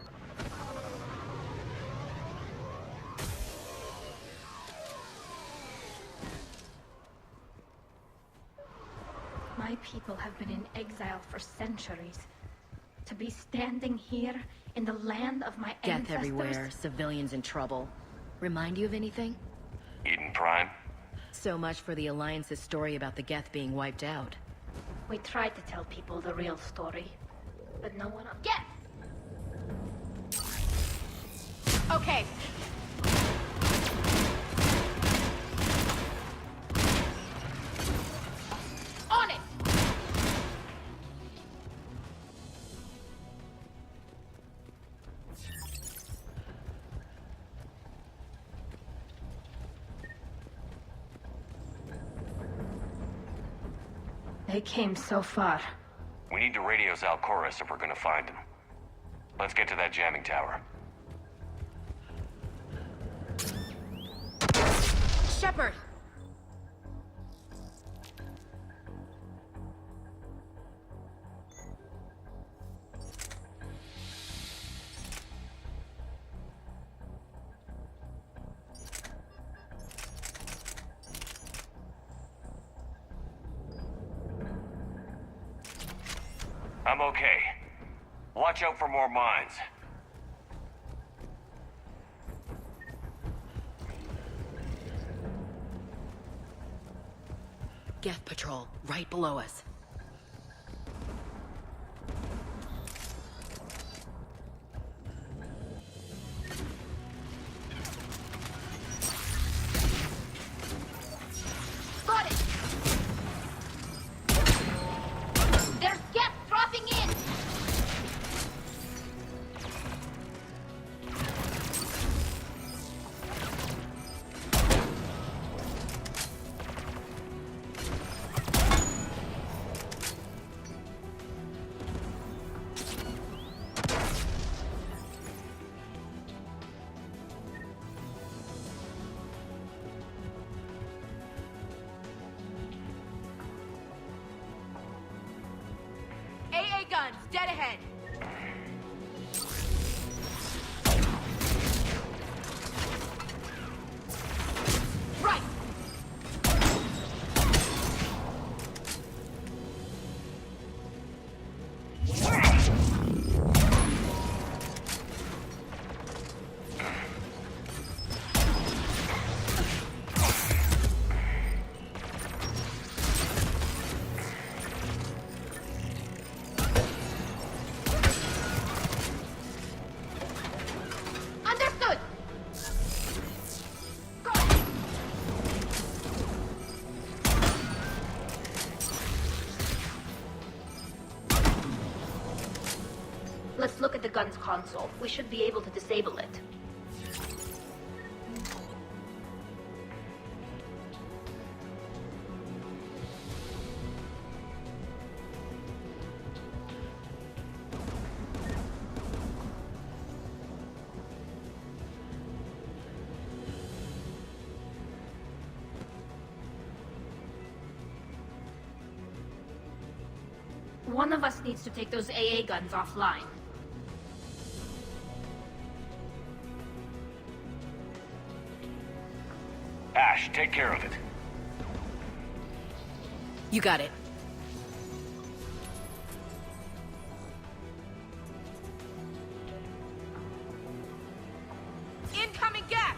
My people have been in exile for centuries. To be standing here in the land of my Geth ancestors... everywhere, civilians in trouble. Remind you of anything? Eden Prime? So much for the Alliance's story about the Geth being wiped out. We tried to tell people the real story, but no one... Yes! Okay. On it! They came so far. We need to radio Zalchorus if we're gonna find him. Let's get to that jamming tower. Shepard! I'm okay. Watch out for more mines. Geth patrol, right below us. Got it! There's Geth dropping in! AA guns, dead ahead. Right. Understood. Let's look at the gun's console. We should be able to disable it. One of us needs to take those AA guns offline. Ash, take care of it. You got it. Incoming gap!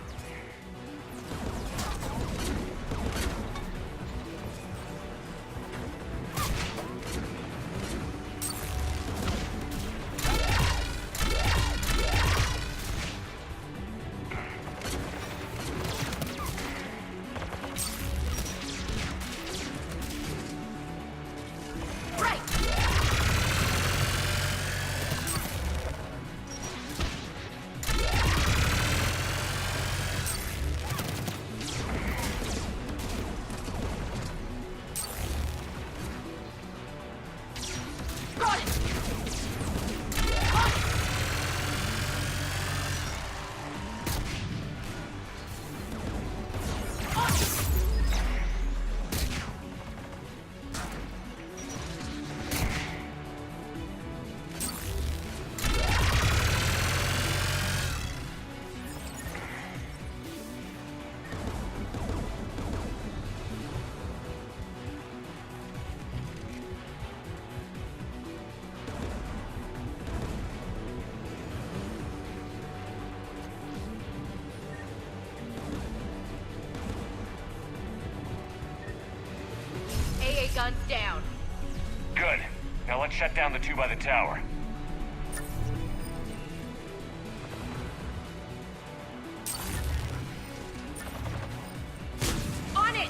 AA guns down. Good. Now let's shut down the two by the tower. On it!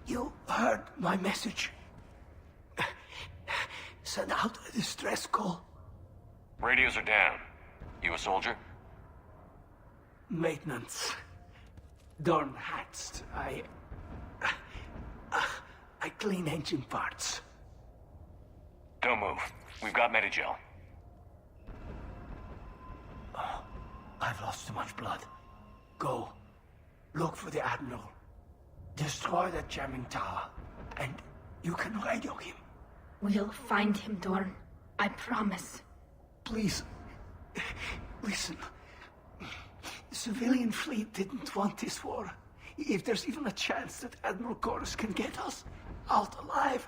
You heard my message. Send out a distress call. Radios are down. You a soldier? Maintenance. Dorn hatched. I clean engine parts. Don't move. We've got Medigel. Oh, I've lost too much blood. Go. Look for the Admiral. Destroy that jamming tower, and you can radio him. We'll find him, Dorn. I promise. Please, listen. The civilian fleet didn't want this war. If there's even a chance that Admiral Chorus can get us out alive,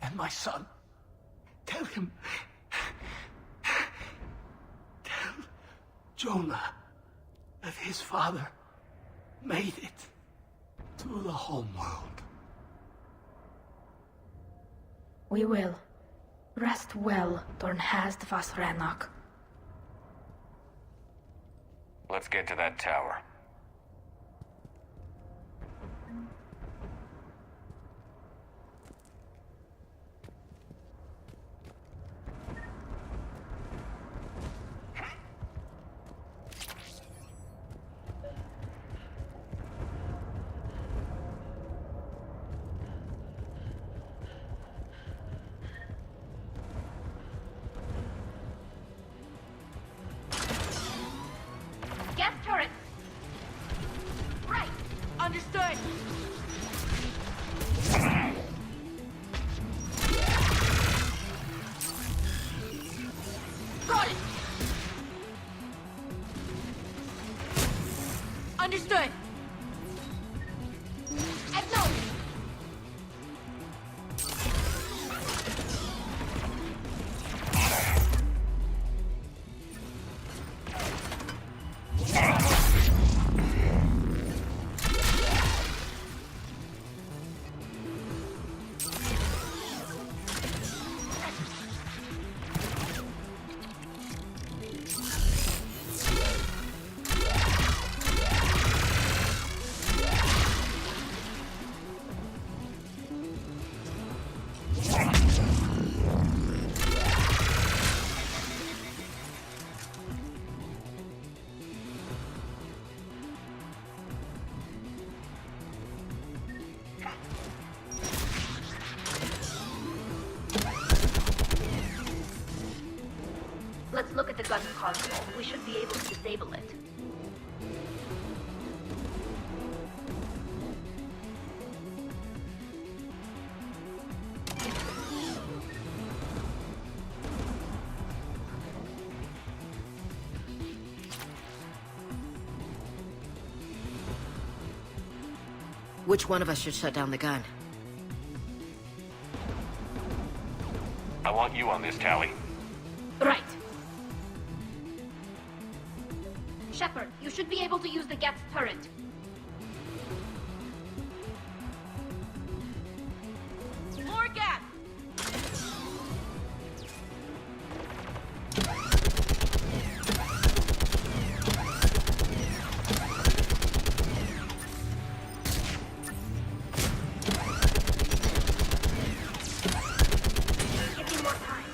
and my son, tell him. Tell Jonah that his father made it to the home world. We will. Rest well, Dorn Hast vas Rannoch. Let's get to that tower. Gas turret! Right! Understood! Got it! Understood! Acknowledged! We should be able to disable it. Which one of us should shut down the gun? I want you on this, Tally. Right. Shepard, you should be able to use the Geth's turret. More gas! Give me more time.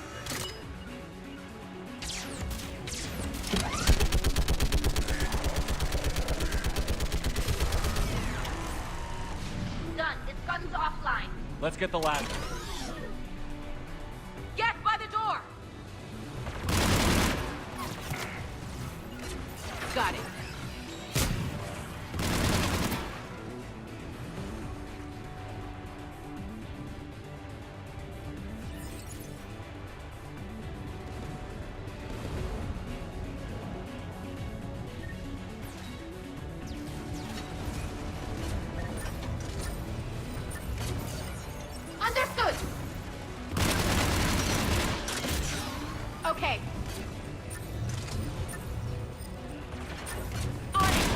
Done. This gun's offline. Let's get the ladder. Get by the door! Got it. Understood! Okay. On it!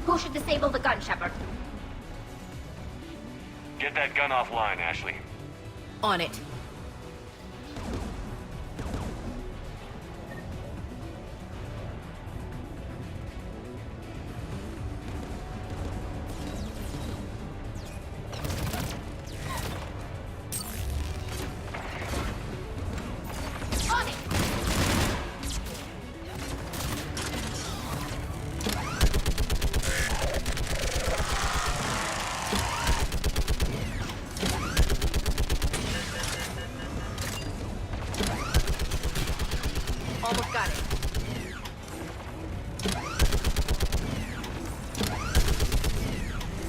Who should disable the gun, Shepard? Get that gun offline, Ashley. On it. On it! Almost got it.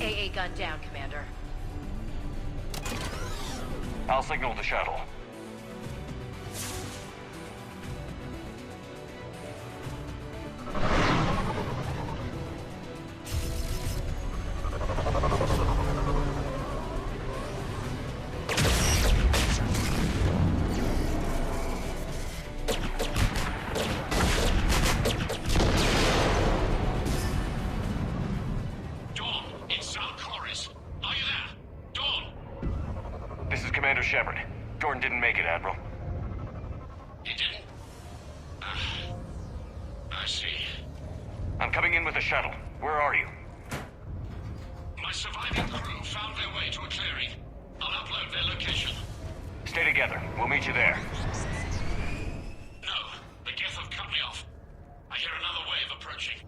AA gun down, Commander. I'll signal the shuttle. Dawn, it's Sal Chorus. Are you there? Dawn! This is Commander Shepard. Jordan didn't make it, Admiral. He didn't? I see. I'm coming in with the shuttle. Where are you? My surviving crew found their way to a clearing. I'll upload their location. Stay together. We'll meet you there. No, the Geth have cut me off. I hear another wave approaching.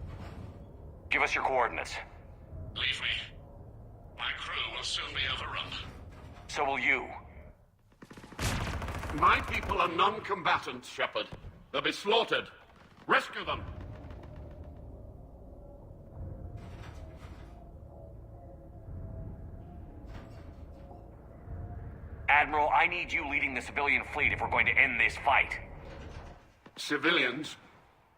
Give us your coordinates. Leave me. My crew will soon be overrun. So will you. My people are non-combatants, Shepard. They'll be slaughtered. Rescue them! Admiral, I need you leading the civilian fleet if we're going to end this fight. Civilians?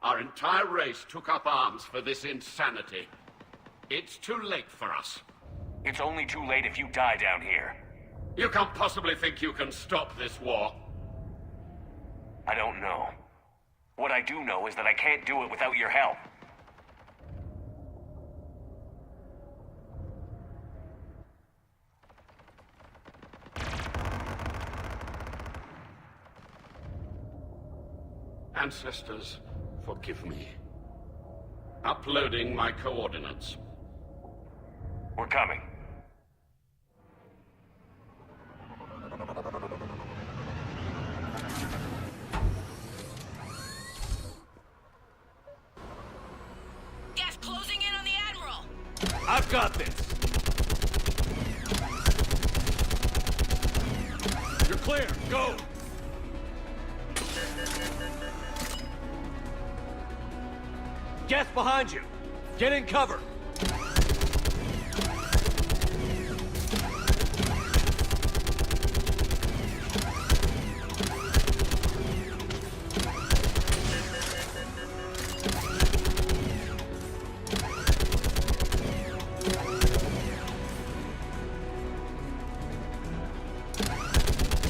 Our entire race took up arms for this insanity. It's too late for us. It's only too late if you die down here. You can't possibly think you can stop this war. I don't know. What I do know is that I can't do it without your help. Ancestors, forgive me. Uploading my coordinates. We're coming. I've got this. You're clear. Go. Geth behind you. Get in cover.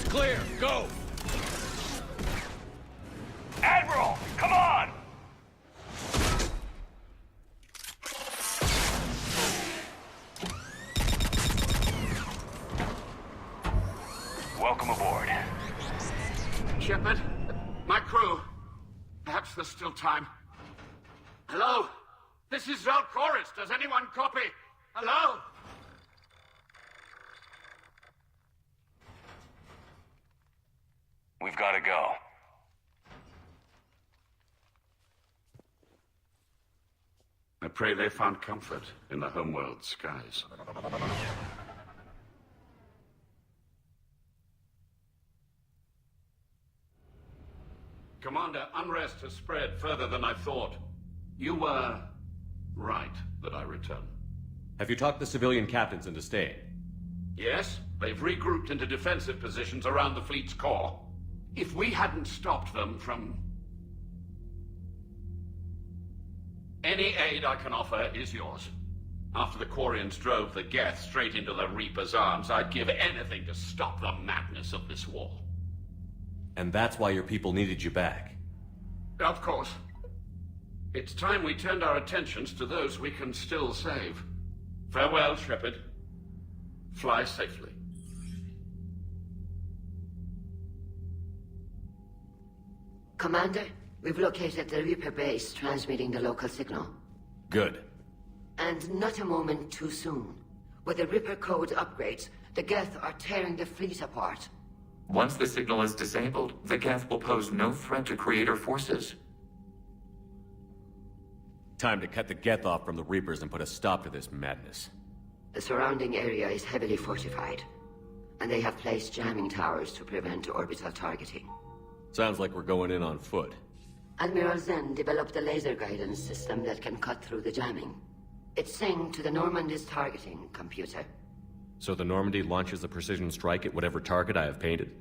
Clear. Go. Admiral, come on! Welcome aboard. Shepard, my crew. Perhaps there's still time. Hello? This is Zalcoris. Does anyone copy? Hello? We've got to go. I pray they found comfort in the homeworld skies. Commander, unrest has spread further than I thought. You were right that I return. Have you talked the civilian captains into staying? Yes, they've regrouped into defensive positions around the fleet's core. If we hadn't stopped them from... Any aid I can offer is yours. After the Quarians drove the Geth straight into the Reaper's arms, I'd give anything to stop the madness of this war. And that's why your people needed you back. Of course. It's time we turned our attentions to those we can still save. Farewell, Shepard. Fly safely. Commander, we've located the Reaper base transmitting the local signal. Good. And not a moment too soon. With the Reaper code upgrades, the Geth are tearing the fleet apart. Once the signal is disabled, the Geth will pose no threat to Creator forces. Time to cut the Geth off from the Reapers and put a stop to this madness. The surrounding area is heavily fortified, and they have placed jamming towers to prevent orbital targeting. Sounds like we're going in on foot. Admiral Zen developed a laser guidance system that can cut through the jamming. It's synced to the Normandy's targeting computer. So the Normandy launches a precision strike at whatever target I have painted?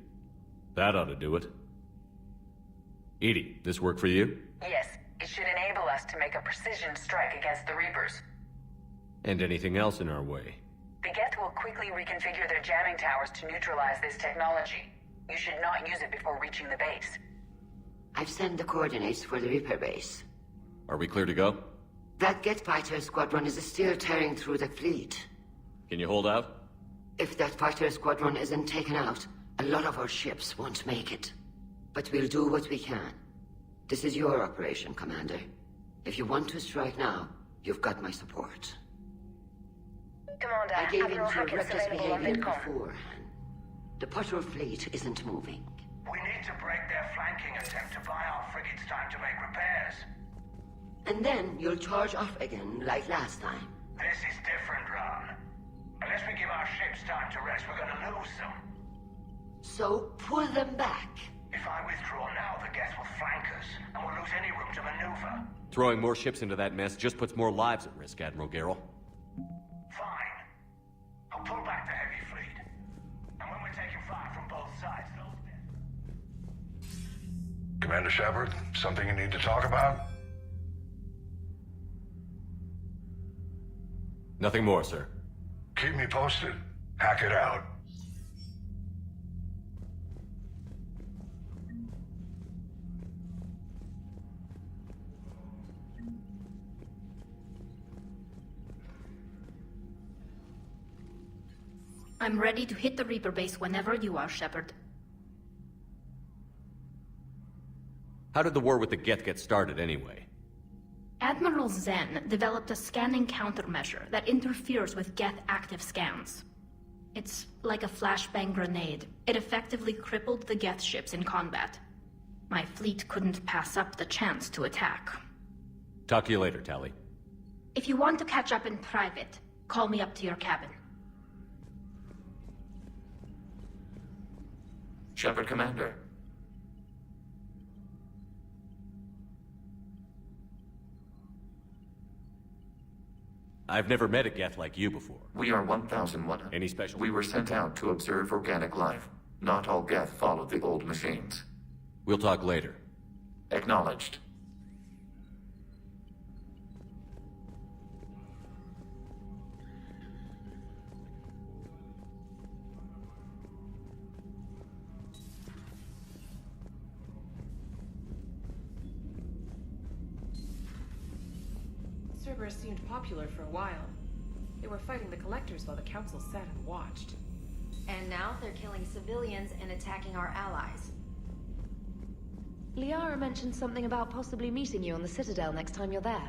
That ought to do it. Edie, this work for you? Yes, it should enable us to make a precision strike against the Reapers. And anything else in our way? The Geth will quickly reconfigure their jamming towers to neutralize this technology. You should not use it before reaching the base. I've sent the coordinates for the Reaper base. Are we clear to go? That Geth fighter squadron is still tearing through the fleet. Can you hold out? If that fighter squadron isn't taken out, a lot of our ships won't make it. But we'll do what we can. This is your operation, Commander. If you want to strike now, you've got my support. Commander, I gave in Admiral to your Hackett's reckless available on behavior VidCom. beforehand. The patrol fleet isn't moving. We need to break their flanking attempt to buy our frigates time to make repairs. And then you'll charge off again, like last time. This is different, Ron. Unless we give our ships time to rest, we're gonna lose them. So pull them back. If I withdraw now, the Geth will flank us, and we'll lose any room to maneuver. Throwing more ships into that mess just puts more lives at risk, Admiral Garrel. Fine. I'll pull back the heavy fleet. And when we're taking fire from both sides, those... Commander Shepard, something you need to talk about? Nothing more, sir. Keep me posted. Hack it out. I'm ready to hit the Reaper base whenever you are, Shepard. How did the war with the Geth get started, anyway? Admiral Zen developed a scanning countermeasure that interferes with Geth active scans. It's like a flashbang grenade. It effectively crippled the Geth ships in combat. My fleet couldn't pass up the chance to attack. Talk to you later, Tally. If you want to catch up in private, Call me up to your cabin. Shepard, Commander. I've never met a Geth like you before. We are 1001. Any special? We were sent out to observe organic life. Not all Geth followed the old machines. We'll talk later. Acknowledged. Cerberus seemed popular for a while. They were fighting the Collectors while the Council sat and watched. And now they're killing civilians and attacking our allies. Liara mentioned something about possibly meeting you on the Citadel next time you're there.